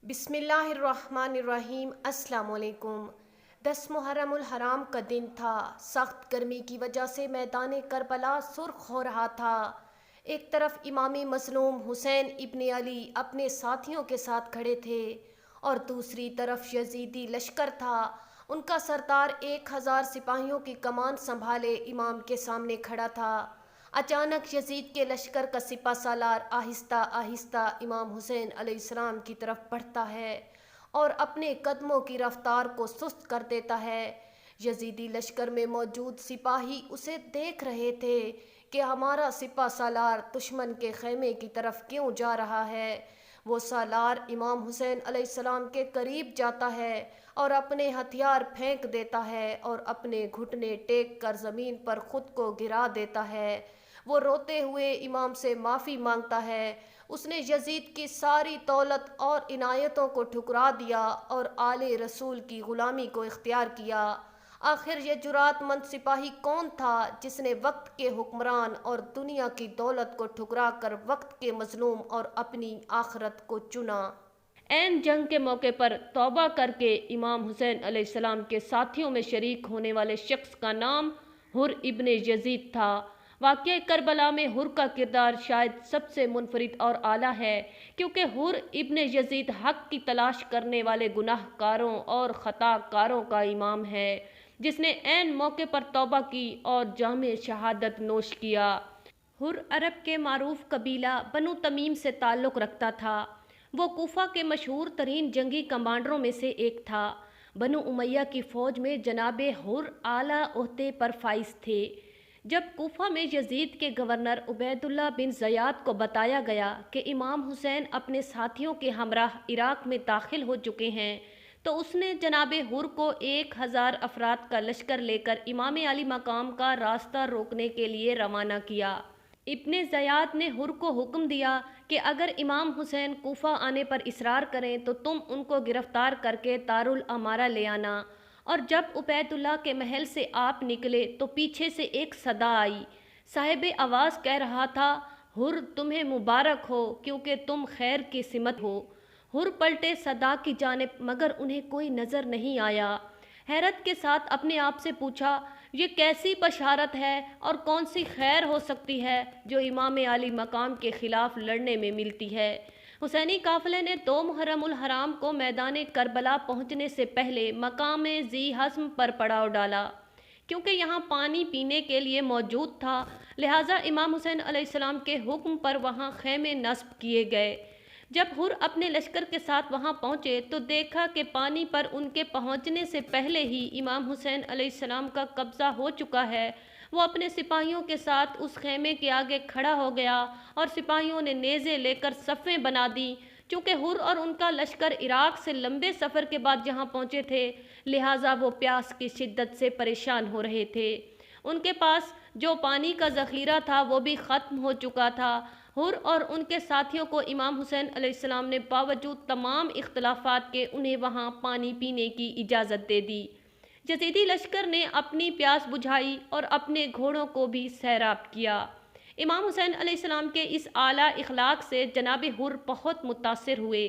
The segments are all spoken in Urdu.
بسم اللہ الرحمن الرحیم۔ السلام علیکم۔ 10 محرم الحرام کا دن تھا۔ سخت گرمی کی وجہ سے میدان کربلا سرخ ہو رہا تھا۔ ایک طرف امام مظلوم حسین ابن علی اپنے ساتھیوں کے ساتھ کھڑے تھے اور دوسری طرف یزیدی لشکر تھا۔ ان کا سردار 1000 سپاہیوں کی کمان سنبھالے امام کے سامنے کھڑا تھا۔ اچانک یزید کے لشکر کا سپہ سالار آہستہ آہستہ امام حسین علیہ السلام کی طرف بڑھتا ہے اور اپنے قدموں کی رفتار کو سست کر دیتا ہے۔ یزیدی لشکر میں موجود سپاہی اسے دیکھ رہے تھے کہ ہمارا سپہ سالار دشمن کے خیمے کی طرف کیوں جا رہا ہے۔ وہ سالار امام حسین علیہ السلام کے قریب جاتا ہے اور اپنے ہتھیار پھینک دیتا ہے اور اپنے گھٹنے ٹیک کر زمین پر خود کو گرا دیتا ہے۔ وہ روتے ہوئے امام سے معافی مانگتا ہے۔ اس نے یزید کی ساری دولت اور عنایتوں کو ٹھکرا دیا اور آل رسول کی غلامی کو اختیار کیا۔ آخر یہ جرأت مند سپاہی کون تھا جس نے وقت کے حکمران اور دنیا کی دولت کو ٹھکرا کر وقت کے مظلوم اور اپنی آخرت کو چنا؟ عین جنگ کے موقع پر توبہ کر کے امام حسین علیہ السلام کے ساتھیوں میں شریک ہونے والے شخص کا نام حر ابن یزید تھا۔ واقعہ کربلا میں حر کا کردار شاید سب سے منفرد اور اعلیٰ ہے، کیونکہ حر ابن یزید حق کی تلاش کرنے والے گناہ کاروں اور خطا کاروں کا امام ہے، جس نے عین موقع پر توبہ کی اور جام شہادت نوش کیا۔ حر عرب کے معروف قبیلہ بنو تمیم سے تعلق رکھتا تھا۔ وہ کوفہ کے مشہور ترین جنگی کمانڈروں میں سے ایک تھا۔ بنو امیہ کی فوج میں جناب حر اعلیٰ عہدے پر فائز تھے۔ جب کوفہ میں یزید کے گورنر عبید اللہ بن زیاد کو بتایا گیا کہ امام حسین اپنے ساتھیوں کے ہمراہ عراق میں داخل ہو چکے ہیں، تو اس نے جناب حر کو 1000 افراد کا لشکر لے کر امام علی مقام کا راستہ روکنے کے لیے روانہ کیا۔ ابن زیاد نے حر کو حکم دیا کہ اگر امام حسین کوفہ آنے پر اصرار کریں تو تم ان کو گرفتار کر کے دارالامارہ لے آنا۔ اور جب عبید اللہ کے محل سے آپ نکلے تو پیچھے سے ایک صدا آئی۔ صاحب آواز کہہ رہا تھا، حر تمہیں مبارک ہو کیونکہ تم خیر کی سمت ہو۔ حر پلٹے صدا کی جانب مگر انہیں کوئی نظر نہیں آیا۔ حیرت کے ساتھ اپنے آپ سے پوچھا، یہ کیسی بشارت ہے اور کون سی خیر ہو سکتی ہے جو امام علی مقام کے خلاف لڑنے میں ملتی ہے؟ حسینی قافلے نے 2 محرم الحرام کو میدان کربلا پہنچنے سے پہلے مقام ذی حزم پر پڑاؤ ڈالا۔ کیونکہ یہاں پانی پینے کے لیے موجود تھا، لہٰذا امام حسین علیہ السلام کے حکم پر وہاں خیمے نصب کیے گئے۔ جب حر اپنے لشکر کے ساتھ وہاں پہنچے تو دیکھا کہ پانی پر ان کے پہنچنے سے پہلے ہی امام حسین علیہ السلام کا قبضہ ہو چکا ہے۔ وہ اپنے سپاہیوں کے ساتھ اس خیمے کے آگے کھڑا ہو گیا اور سپاہیوں نے نیزے لے کر صفیں بنا دیں۔ چونکہ حر اور ان کا لشکر عراق سے لمبے سفر کے بعد جہاں پہنچے تھے، لہٰذا وہ پیاس کی شدت سے پریشان ہو رہے تھے۔ ان کے پاس جو پانی کا ذخیرہ تھا وہ بھی ختم ہو چکا تھا۔ حر اور ان کے ساتھیوں کو امام حسین علیہ السلام نے باوجود تمام اختلافات کے انہیں وہاں پانی پینے کی اجازت دے دی۔ یزیدی لشکر نے اپنی پیاس بجھائی اور اپنے گھوڑوں کو بھی سیراب کیا۔ امام حسین علیہ السلام کے اس اعلیٰ اخلاق سے جناب حر بہت متاثر ہوئے۔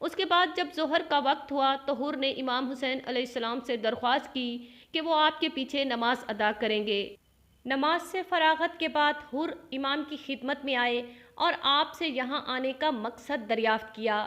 اس کے بعد جب ظہر کا وقت ہوا تو حر نے امام حسین علیہ السلام سے درخواست کی کہ وہ آپ کے پیچھے نماز ادا کریں گے۔ نماز سے فراغت کے بعد حر امام کی خدمت میں آئے اور آپ سے یہاں آنے کا مقصد دریافت کیا۔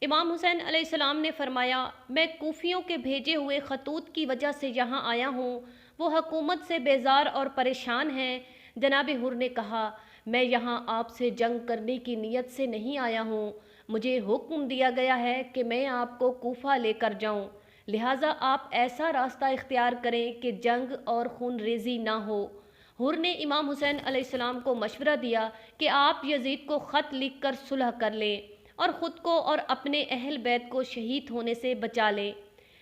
امام حسین علیہ السلام نے فرمایا، میں کوفیوں کے بھیجے ہوئے خطوط کی وجہ سے یہاں آیا ہوں۔ وہ حکومت سے بیزار اور پریشان ہیں۔ جناب حر نے کہا، میں یہاں آپ سے جنگ کرنے کی نیت سے نہیں آیا ہوں۔ مجھے حکم دیا گیا ہے کہ میں آپ کو کوفہ لے کر جاؤں، لہٰذا آپ ایسا راستہ اختیار کریں کہ جنگ اور خون ریزی نہ ہو۔ حر نے امام حسین علیہ السلام کو مشورہ دیا کہ آپ یزید کو خط لکھ کر صلح کر لیں اور خود کو اور اپنے اہل بیت کو شہید ہونے سے بچا لیں۔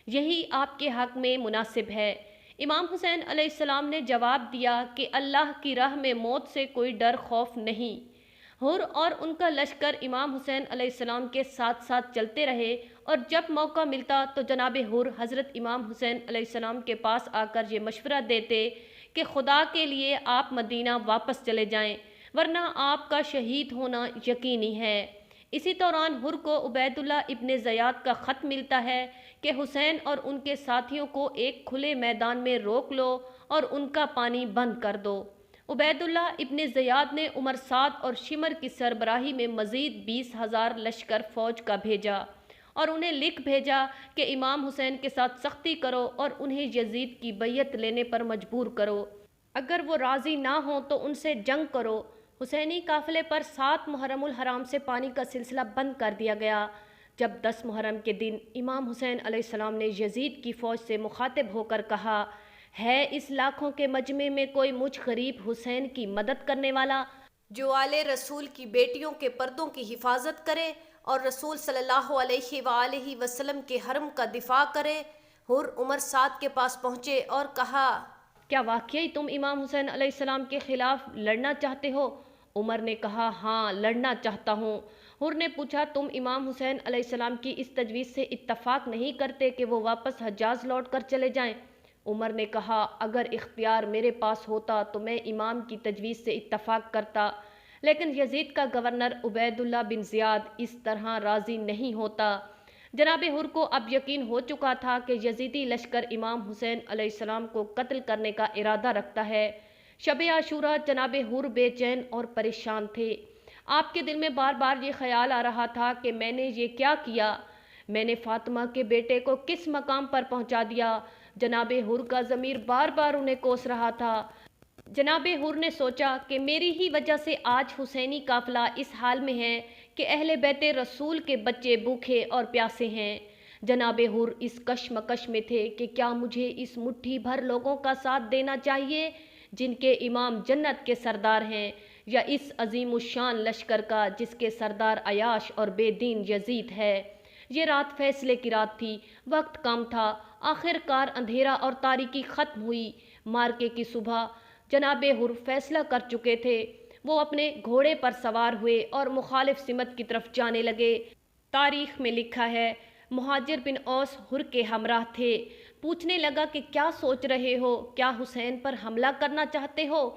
یہی آپ کے حق میں مناسب ہے۔ امام حسین علیہ السلام نے جواب دیا کہ اللہ کی راہ میں موت سے کوئی ڈر خوف نہیں۔ حر اور ان کا لشکر امام حسین علیہ السلام کے ساتھ ساتھ چلتے رہے اور جب موقع ملتا تو جناب حر حضرت امام حسین علیہ السلام کے پاس آ کر یہ مشورہ دیتے کہ خدا کے لیے آپ مدینہ واپس چلے جائیں، ورنہ آپ کا شہید ہونا یقینی ہے۔ اسی دوران حر کو عبیداللہ ابن زیاد کا خط ملتا ہے کہ حسین اور ان کے ساتھیوں کو ایک کھلے میدان میں روک لو اور ان کا پانی بند کر دو۔ عبیداللہ ابن زیاد نے عمر سعد اور شمر کی سربراہی میں مزید 20,000 لشکر فوج کا بھیجا اور انہیں لکھ بھیجا کہ امام حسین کے ساتھ سختی کرو اور انہیں یزید کی بیعت لینے پر مجبور کرو، اگر وہ راضی نہ ہوں تو ان سے جنگ کرو۔ حسینی قافلے پر 7 محرم الحرام سے پانی کا سلسلہ بند کر دیا گیا۔ جب 10 محرم کے دن امام حسین علیہ السلام نے یزید کی فوج سے مخاطب ہو کر کہا، ہے اس لاکھوں کے مجمع میں کوئی مجھ غریب حسین کی مدد کرنے والا جو آل رسول کی بیٹیوں کے پردوں کی حفاظت کرے اور رسول صلی اللہ علیہ وآلہ وسلم کے حرم کا دفاع کرے؟ حر عمر سعد کے پاس پہنچے اور کہا، کیا واقعی تم امام حسین علیہ السلام کے خلاف لڑنا چاہتے ہو؟ عمر نے کہا، ہاں لڑنا چاہتا ہوں۔ حر نے پوچھا، تم امام حسین علیہ السلام کی اس تجویز سے اتفاق نہیں کرتے کہ وہ واپس حجاز لوٹ کر چلے جائیں؟ عمر نے کہا، اگر اختیار میرے پاس ہوتا تو میں امام کی تجویز سے اتفاق کرتا، لیکن یزید کا گورنر عبیداللہ بن زیاد اس طرح راضی نہیں ہوتا۔ جناب حر کو اب یقین ہو چکا تھا کہ یزیدی لشکر امام حسین علیہ السلام کو قتل کرنے کا ارادہ رکھتا ہے۔ شب عاشوراء جناب حر بے چین اور پریشان تھے۔ آپ کے دل میں بار بار یہ خیال آ رہا تھا کہ میں نے یہ کیا کیا؟ میں نے فاطمہ کے بیٹے کو کس مقام پر پہنچا دیا؟ جناب حر کا ضمیر بار بار انہیں کوس رہا تھا۔ جناب حر نے سوچا کہ میری ہی وجہ سے آج حسینی قافلہ اس حال میں ہے کہ اہل بیت رسول کے بچے بھوکے اور پیاسے ہیں۔ جناب حر اس کشمکش میں تھے کہ کیا مجھے اس مٹھی بھر لوگوں کا ساتھ دینا چاہیے جن کے امام جنت کے سردار ہیں، یا اس عظیم الشان لشکر کا جس کے سردار عیاش اور بے دین یزید ہے؟ یہ رات فیصلے کی رات تھی، وقت کم تھا۔ آخر کار اندھیرا اور تاریکی ختم ہوئی۔ مارکے کی صبح جناب حر فیصلہ کر چکے تھے۔ وہ اپنے گھوڑے پر سوار ہوئے اور مخالف سمت کی طرف جانے لگے۔ تاریخ میں لکھا ہے، مہاجر بن اوس حر کے ہمراہ تھے۔ پوچھنے لگا کہ کیا سوچ رہے ہو؟ کیا حسین پر حملہ کرنا چاہتے ہو؟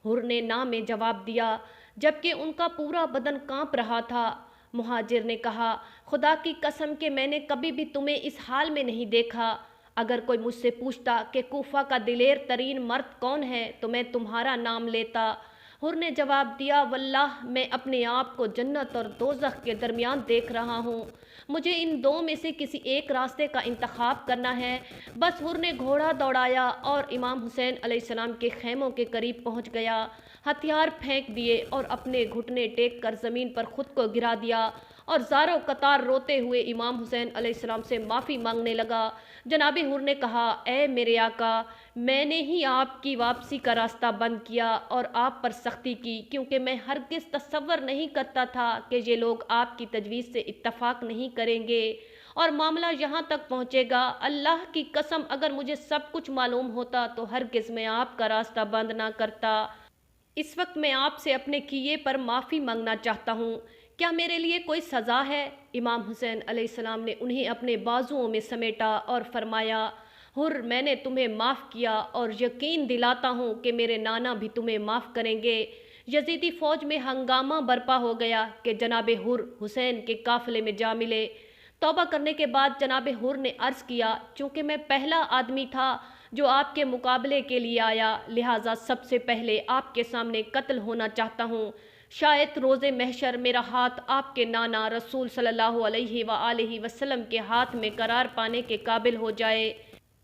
حر نے نہ میں جواب دیا، جبکہ ان کا پورا بدن کانپ رہا تھا۔ مہاجر نے کہا، خدا کی قسم کہ میں نے کبھی بھی تمہیں اس حال میں نہیں دیکھا۔ اگر کوئی مجھ سے پوچھتا کہ کوفہ کا دلیر ترین مرد کون ہے تو میں تمہارا نام لیتا۔ حر نے جواب دیا، واللہ میں اپنے آپ کو جنت اور دوزخ کے درمیان دیکھ رہا ہوں۔ مجھے ان دو میں سے کسی ایک راستے کا انتخاب کرنا ہے۔ بس حر نے گھوڑا دوڑایا اور امام حسین علیہ السلام کے خیموں کے قریب پہنچ گیا، ہتھیار پھینک دیے اور اپنے گھٹنے ٹیک کر زمین پر خود کو گرا دیا اور زاروں قطار روتے ہوئے امام حسین علیہ السلام سے معافی مانگنے لگا۔ جناب حر نے کہا، اے میرے آقا، میں نے ہی آپ کی واپسی کا راستہ بند کیا اور آپ پر سختی کی، کیونکہ میں ہرگز تصور نہیں کرتا تھا کہ یہ لوگ آپ کی تجویز سے اتفاق نہیں کریں گے اور معاملہ یہاں تک پہنچے گا۔ اللہ کی قسم اگر مجھے سب کچھ معلوم ہوتا تو ہرگز میں آپ کا راستہ بند نہ کرتا۔ اس وقت میں آپ سے اپنے کیے پر معافی مانگنا چاہتا ہوں۔ کیا میرے لیے کوئی سزا ہے؟ امام حسین علیہ السلام نے انہیں اپنے بازوؤں میں سمیٹا اور فرمایا، حر، میں نے تمہیں معاف کیا اور یقین دلاتا ہوں کہ میرے نانا بھی تمہیں معاف کریں گے۔ یزیدی فوج میں ہنگامہ برپا ہو گیا کہ جناب حر حسین کے قافلے میں جا ملے۔ توبہ کرنے کے بعد جناب حر نے عرض کیا، چونکہ میں پہلا آدمی تھا جو آپ کے مقابلے کے لیے آیا، لہٰذا سب سے پہلے آپ کے سامنے قتل ہونا چاہتا ہوں۔ شاید روز محشر میرا ہاتھ آپ کے نانا رسول صلی اللہ علیہ وآلہ وسلم کے ہاتھ میں قرار پانے کے قابل ہو جائے۔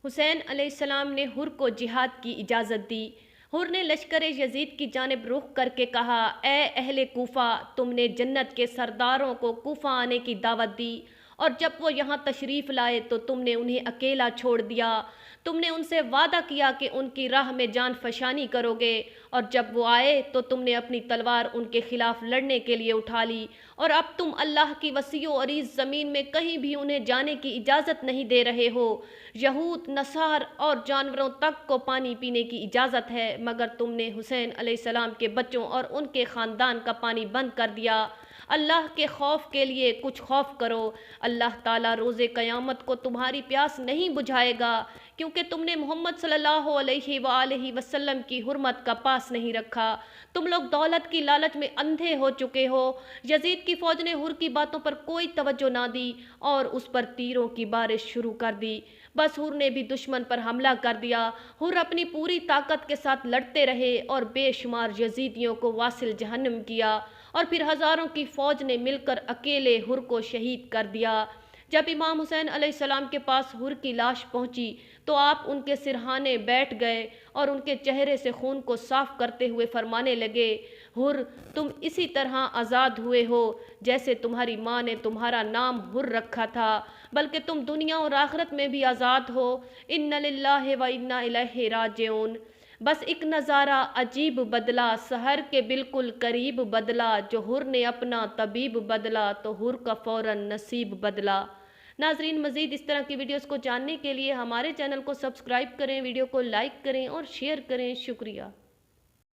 حسین علیہ السلام نے حر کو جہاد کی اجازت دی۔ حر نے لشکر یزید کی جانب رخ کر کے کہا، اے اہل کوفہ، تم نے جنت کے سرداروں کو کوفہ آنے کی دعوت دی اور جب وہ یہاں تشریف لائے تو تم نے انہیں اکیلا چھوڑ دیا۔ تم نے ان سے وعدہ کیا کہ ان کی راہ میں جان فشانی کرو گے، اور جب وہ آئے تو تم نے اپنی تلوار ان کے خلاف لڑنے کے لیے اٹھا لی، اور اب تم اللہ کی وسیع و عریض زمین میں کہیں بھی انہیں جانے کی اجازت نہیں دے رہے ہو۔ یہود، نصار اور جانوروں تک کو پانی پینے کی اجازت ہے، مگر تم نے حسین علیہ السلام کے بچوں اور ان کے خاندان کا پانی بند کر دیا۔ اللہ کے خوف کے لیے کچھ خوف کرو۔ اللہ تعالیٰ روز قیامت کو تمہاری پیاس نہیں بجھائے گا، کیونکہ تم نے محمد صلی اللہ علیہ وآلہ وسلم کی حرمت کا پاس نہیں رکھا۔ تم لوگ دولت کی لالچ میں اندھے ہو چکے ہو۔ یزید کی فوج نے حر کی باتوں پر کوئی توجہ نہ دی اور اس پر تیروں کی بارش شروع کر دی۔ بس حر نے بھی دشمن پر حملہ کر دیا۔ حر اپنی پوری طاقت کے ساتھ لڑتے رہے اور بے شمار یزیدیوں کو واصل جہنم کیا، اور پھر ہزاروں کی فوج نے مل کر اکیلے حر کو شہید کر دیا۔ جب امام حسین علیہ السلام کے پاس حر کی لاش پہنچی تو آپ ان کے سرہانے بیٹھ گئے اور ان کے چہرے سے خون کو صاف کرتے ہوئے فرمانے لگے، حر، تم اسی طرح آزاد ہوئے ہو جیسے تمہاری ماں نے تمہارا نام حر رکھا تھا، بلکہ تم دنیا اور آخرت میں بھی آزاد ہو۔ ان للہ و انا الیہ راجعون۔ بس ایک نظارہ عجیب بدلا، سحر کے بالکل قریب بدلا، جو حر نے اپنا طبیب بدلا تو حر کا فوراً نصیب بدلا۔ ناظرین، مزید اس طرح کی ویڈیوز کو جاننے کے لیے ہمارے چینل کو سبسکرائب کریں، ویڈیو کو لائک کریں اور شیئر کریں۔ شکریہ۔